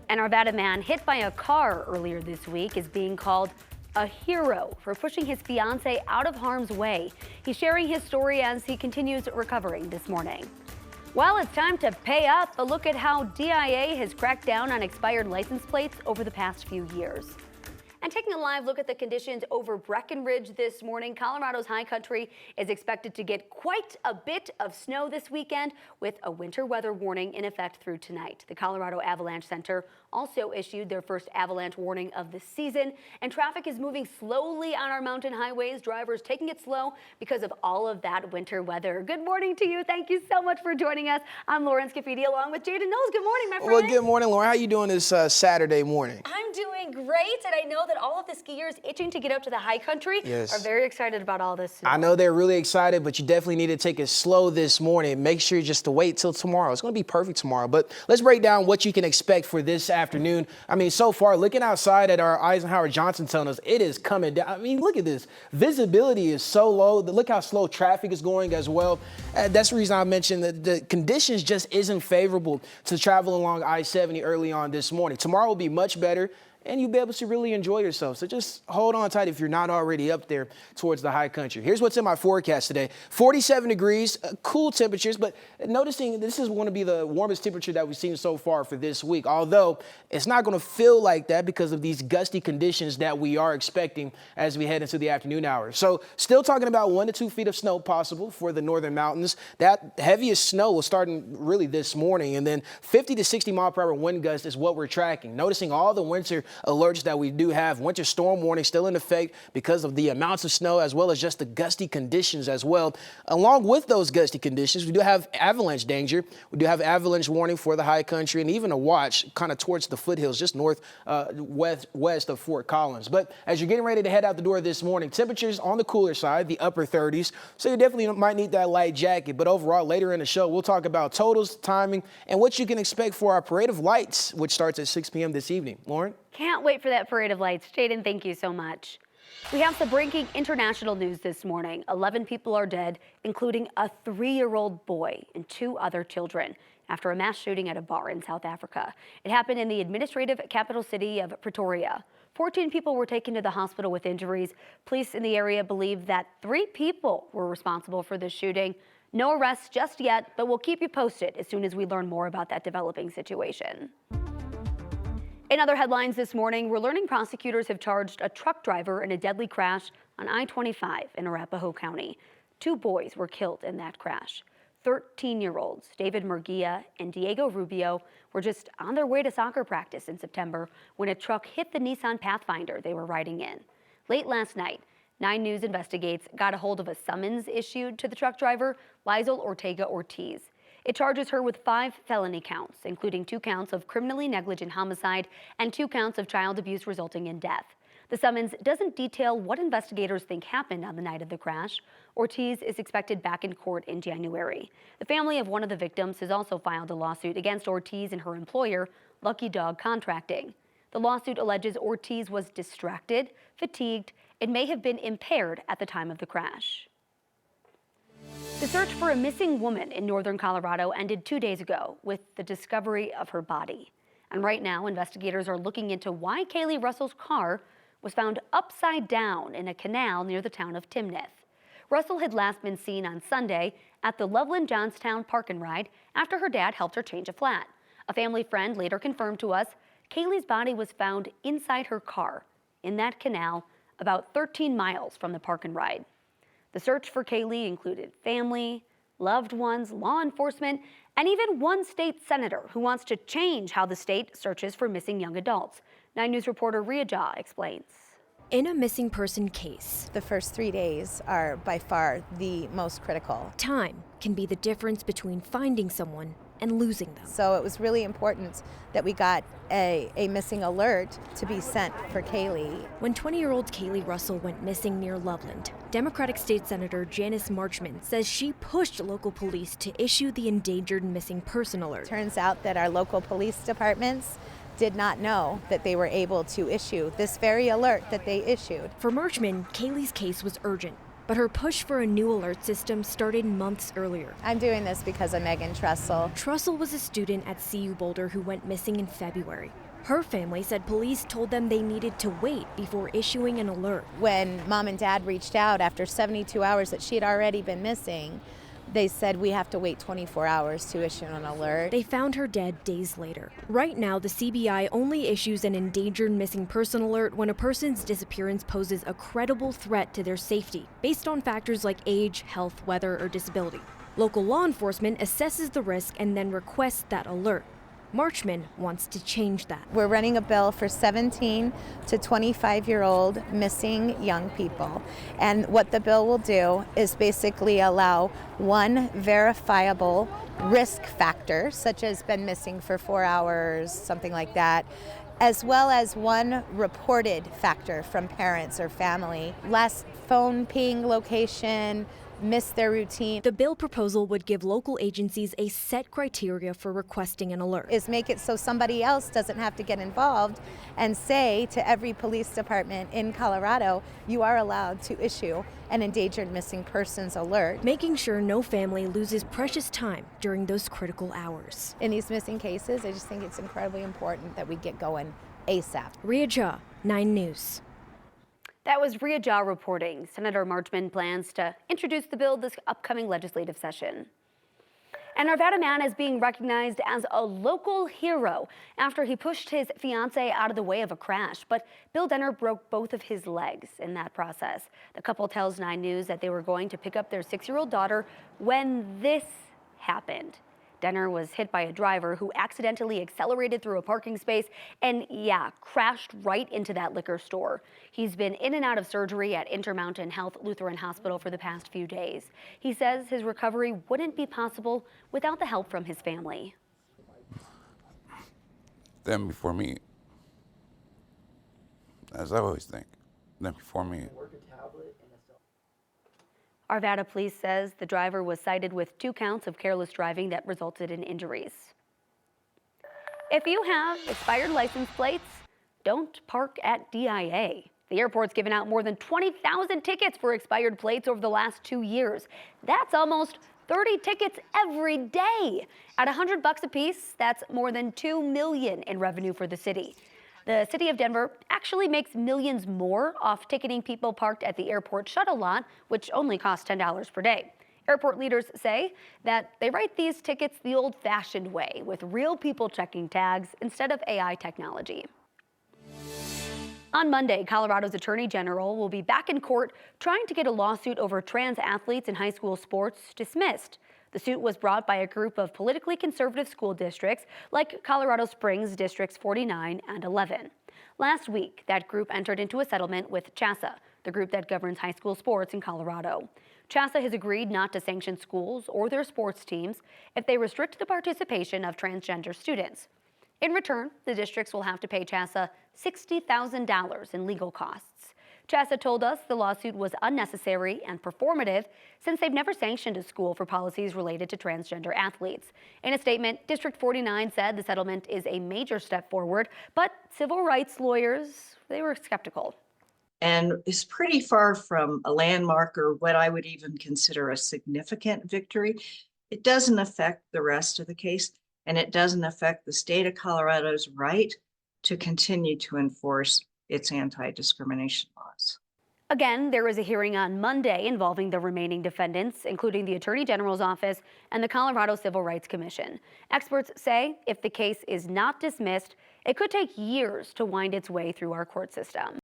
An Arvada man hit by a car earlier this week is being called a hero for pushing his fiancée out of harm's way. He's sharing his story as he continues recovering this morning. Well, it's time to pay up. A look at how DIA has cracked down on expired license plates over the past few years. And taking a live look at the conditions over Breckenridge this morning, Colorado's high country is expected to get quite a bit of snow this weekend with a winter weather warning in effect through tonight. The Colorado Avalanche Center also issued their first avalanche warning of the season, and traffic is moving slowly on our mountain highways. Drivers taking it slow because of all of that winter weather. Good morning to you. Thank you so much for joining us. I'm Lauren Scafidi along with Jaden Knowles. Good morning, my friend. Well, good morning, Lauren. How you doing this Saturday morning? I'm doing great, and I know that all of the skiers itching to get up to the high country are very excited about all this snow. I know they're really excited, but you definitely need to take it slow this morning. Make sure just to wait till tomorrow. It's going to be perfect tomorrow. But let's break down what you can expect for this afternoon. I mean, so far, looking outside at our Eisenhower Johnson tunnels, it is coming down. I mean, look at this. Visibility is so low. Look how slow traffic is going as well. That's the reason I mentioned that the conditions just isn't favorable to travel along I-70 early on this morning. Tomorrow will be much better, and you'll be able to really enjoy yourself. So just hold on tight if you're not already up there towards the high country. Here's what's in my forecast today. 47 degrees, cool temperatures, but noticing this is going to be the warmest temperature that we've seen so far for this week, although it's not going to feel like that because of these gusty conditions that we are expecting as we head into the afternoon hours. So still talking about 1 to 2 feet of snow possible for the northern mountains. That heaviest snow will start really this morning, and then 50 to 60 mile per hour wind gust is what we're tracking. Noticing all the winter alerts that we do have. Winter storm warning still in effect because of the amounts of snow as well as just the gusty conditions as well. Along with those gusty conditions, we do have avalanche danger. We do have avalanche warning for the high country and even a watch kind of towards the foothills just west of Fort Collins. But as you're getting ready to head out the door this morning, temperatures on the cooler side, the upper 30s. So you definitely might need that light jacket. But overall, later in the show, we'll talk about totals, timing, and what you can expect for our Parade of Lights, which starts at 6 p.m. this evening. Lauren? Can't wait for that Parade of Lights. Jaden, thank you so much. We have some breaking international news this morning. 11 people are dead, including a 3-year-old boy and 2 other children, after a mass shooting at a bar in South Africa. It happened in the administrative capital city of Pretoria. 14 people were taken to the hospital with injuries. Police in the area believe that 3 people were responsible for the shooting. No arrests just yet, but we'll keep you posted as soon as we learn more about that developing situation. In other headlines this morning, we're learning prosecutors have charged a truck driver in a deadly crash on I-25 in Arapahoe County. 2 boys were killed in that crash. 13-year-olds David Murguia and Diego Rubio were just on their way to soccer practice in September when a truck hit the Nissan Pathfinder they were riding in. Late last night, 9 News Investigates got a hold of a summons issued to the truck driver, Lizel Ortega Ortiz. It charges her with 5 felony counts, including 2 counts of criminally negligent homicide and 2 counts of child abuse resulting in death. The summons doesn't detail what investigators think happened on the night of the crash. Ortiz is expected back in court in January. The family of one of the victims has also filed a lawsuit against Ortiz and her employer, Lucky Dog Contracting. The lawsuit alleges Ortiz was distracted, fatigued, and may have been impaired at the time of the crash. The search for a missing woman in northern Colorado ended 2 days ago with the discovery of her body. And right now, investigators are looking into why Kaylee Russell's car was found upside down in a canal near the town of Timnath. Russell had last been seen on Sunday at the Loveland Johnstown Park and Ride after her dad helped her change a flat. A family friend later confirmed to us Kaylee's body was found inside her car in that canal about 13 miles from the Park and Ride. The search for Kaylee included family, loved ones, law enforcement, and even one state senator who wants to change how the state searches for missing young adults. 9 News reporter Ria Jha explains. In a missing person case, the first 3 days are by far the most critical. Time can be the difference between finding someone and losing them. So it was really important that we got a missing alert to be sent for Kaylee. When 20-year-old Kaylee Russell went missing near Loveland, Democratic State Senator Janice Marchman says she pushed local police to issue the endangered missing person alert. Turns out that our local police departments did not know that they were able to issue this very alert that they issued. For Marchman, Kaylee's case was urgent, but her push for a new alert system started months earlier. I'm doing this because of Megan Trussell. Trussell was a student at CU Boulder who went missing in February. Her family said police told them they needed to wait before issuing an alert. When mom and dad reached out after 72 hours that she had already been missing, they said we have to wait 24 hours to issue an alert. They found her dead days later. Right now, the CBI only issues an endangered missing person alert when a person's disappearance poses a credible threat to their safety, based on factors like age, health, weather, or disability. Local law enforcement assesses the risk and then requests that alert. Marchman wants to change that. We're running a bill for 17 to 25-year-old missing young people. And what the bill will do is basically allow one verifiable risk factor, such as been missing for 4 hours, something like that, as well as one reported factor from parents or family. Last phone ping location, miss their routine. The bill proposal would give local agencies a set criteria for requesting an alert. Is make it so somebody else doesn't have to get involved and say to every police department in Colorado, you are allowed to issue an endangered missing persons alert. Making sure no family loses precious time during those critical hours. In these missing cases, I just think it's incredibly important that we get going ASAP. Ria Jha, 9 News. That was Ria Jha reporting. Senator Marchman plans to introduce the bill this upcoming legislative session. An Arvada man is being recognized as a local hero after he pushed his fiancée out of the way of a crash. But Bill Denner broke both of his legs in that process. The couple tells 9 News that they were going to pick up their 6-year-old daughter when this happened. Denner was hit by a driver who accidentally accelerated through a parking space and, crashed right into that liquor store. He's been in and out of surgery at Intermountain Health Lutheran Hospital for the past few days. He says his recovery wouldn't be possible without the help from his family. Them before me, as I always think, them before me. Arvada police says the driver was cited with 2 counts of careless driving that resulted in injuries. If you have expired license plates, don't park at DIA. The airport's given out more than 20,000 tickets for expired plates over the last 2 years. That's almost 30 tickets every day. At $100 a piece, that's more than $2 million in revenue for the city. The city of Denver actually makes millions more off ticketing people parked at the airport shuttle lot, which only costs $10 per day. Airport leaders say that they write these tickets the old-fashioned way, with real people checking tags instead of AI technology. On Monday, Colorado's Attorney General will be back in court trying to get a lawsuit over trans athletes in high school sports dismissed. The suit was brought by a group of politically conservative school districts like Colorado Springs Districts 49 and 11. Last week, that group entered into a settlement with CHASA, the group that governs high school sports in Colorado. CHASA has agreed not to sanction schools or their sports teams if they restrict the participation of transgender students. In return, the districts will have to pay CHASA $60,000 in legal costs. CHASA told us the lawsuit was unnecessary and performative since they've never sanctioned a school for policies related to transgender athletes. In a statement, District 49 said the settlement is a major step forward, but civil rights lawyers, they were skeptical. And is pretty far from a landmark or what I would even consider a significant victory. It doesn't affect the rest of the case, and it doesn't affect the state of Colorado's right to continue to enforce its anti-discrimination laws. Again, there is a hearing on Monday involving the remaining defendants, including the Attorney General's office and the Colorado Civil Rights Commission. Experts say if the case is not dismissed, it could take years to wind its way through our court system.